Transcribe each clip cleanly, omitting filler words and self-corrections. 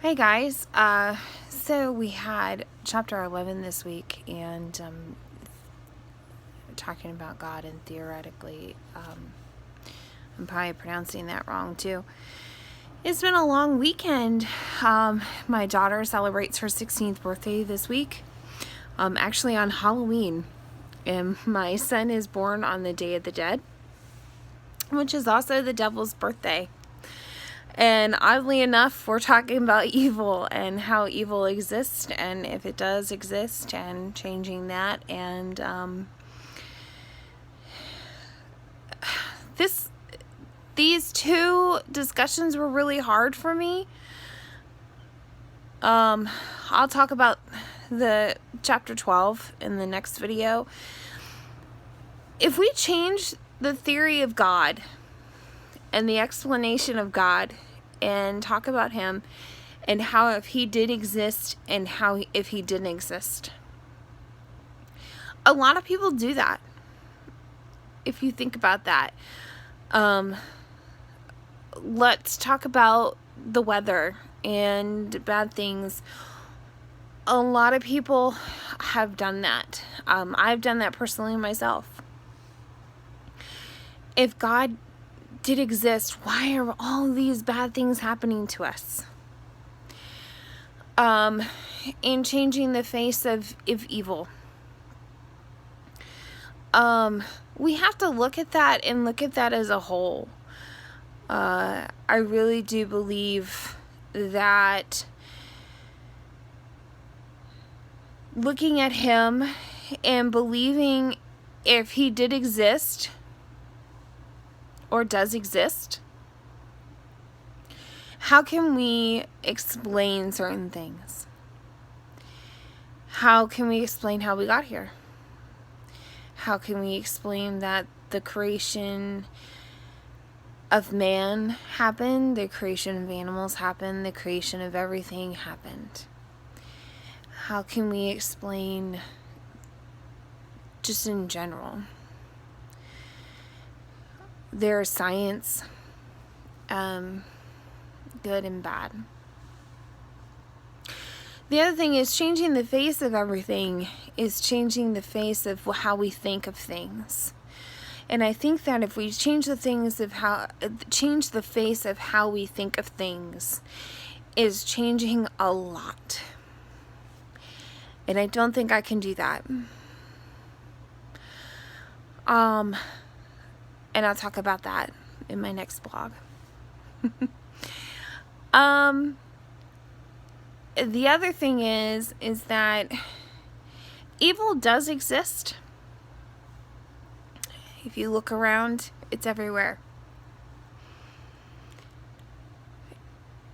Hey guys, so we had chapter 11 this week, and talking about God, and theoretically, I'm probably pronouncing that wrong too. It's been a long weekend. My daughter celebrates her 16th birthday this week, actually on Halloween, and my son is born on the Day of the Dead, which is also the devil's birthday. And oddly enough, we're talking about evil and how evil exists, and if it does exist, and changing that. And these two discussions were really hard for me. I'll talk about the chapter 12 in the next video. If we change the theory of God and the explanation of God and talk about him and how if he did exist and how if he didn't exist. A lot of people do that. If you think about that. Let's talk about the weather and bad things. A lot of people have done that. I've done that personally myself. If God did exist, why are all these bad things happening to us? In changing the face of evil. We have to look at that and look at that as a whole. I really do believe that looking at him and believing if he did exist or does exist, how can we explain certain things? How can we explain how we got here? How can we explain that the creation of man happened, the creation of animals happened, the creation of everything happened? How can we explain just in general? There's science, good and bad. The other thing is changing the face of everything is changing the face of how we think of things. And I think that if we change the face of how we think of things is changing a lot. And I don't think I can do that. And I'll talk about that in my next blog. The other thing is that evil does exist. If you look around, it's everywhere.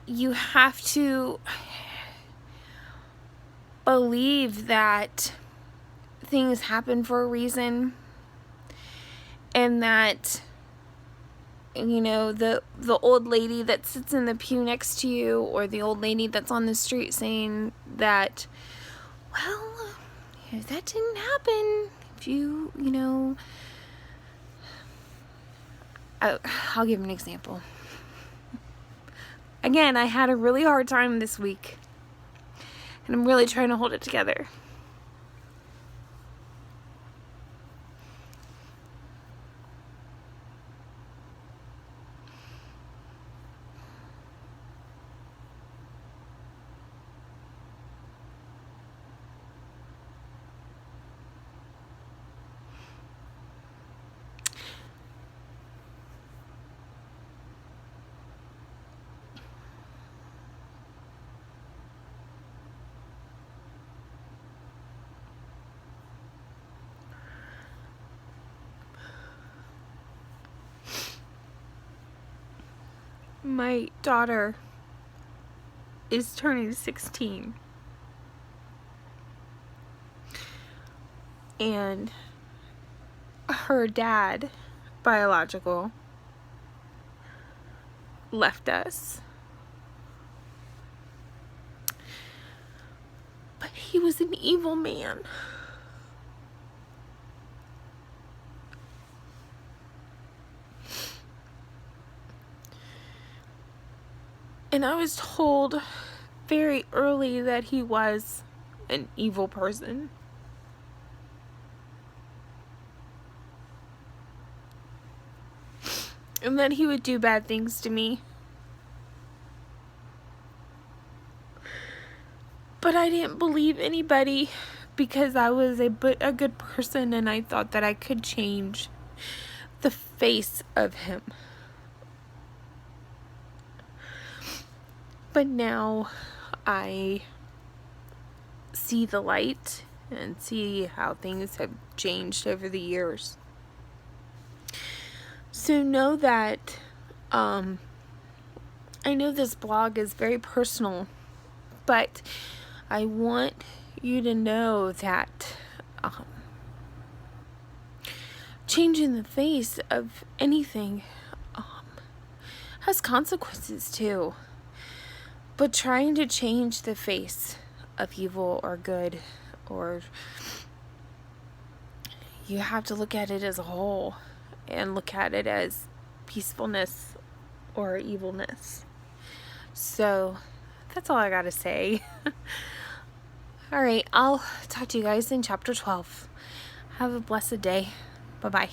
You have to believe that things happen for a reason, and that, you know, the old lady that sits in the pew next to you, or the old lady that's on the street saying that, well, that didn't happen. If you know, I'll give an example. Again, I had a really hard time this week, and I'm really trying to hold it together. My daughter is turning 16. And her dad, biological, left us. But he was an evil man. And I was told very early that he was an evil person. And that he would do bad things to me. But I didn't believe anybody because I was a good person, and I thought that I could change the face of him. But now I see the light and see how things have changed over the years. So know that I know this blog is very personal, but I want you to know that changing the face of anything has consequences too. But trying to change the face of evil or good, or you have to look at it as a whole and look at it as peacefulness or evilness. So that's all I gotta say. All right, I'll talk to you guys in chapter 12. Have a blessed day. Bye-bye.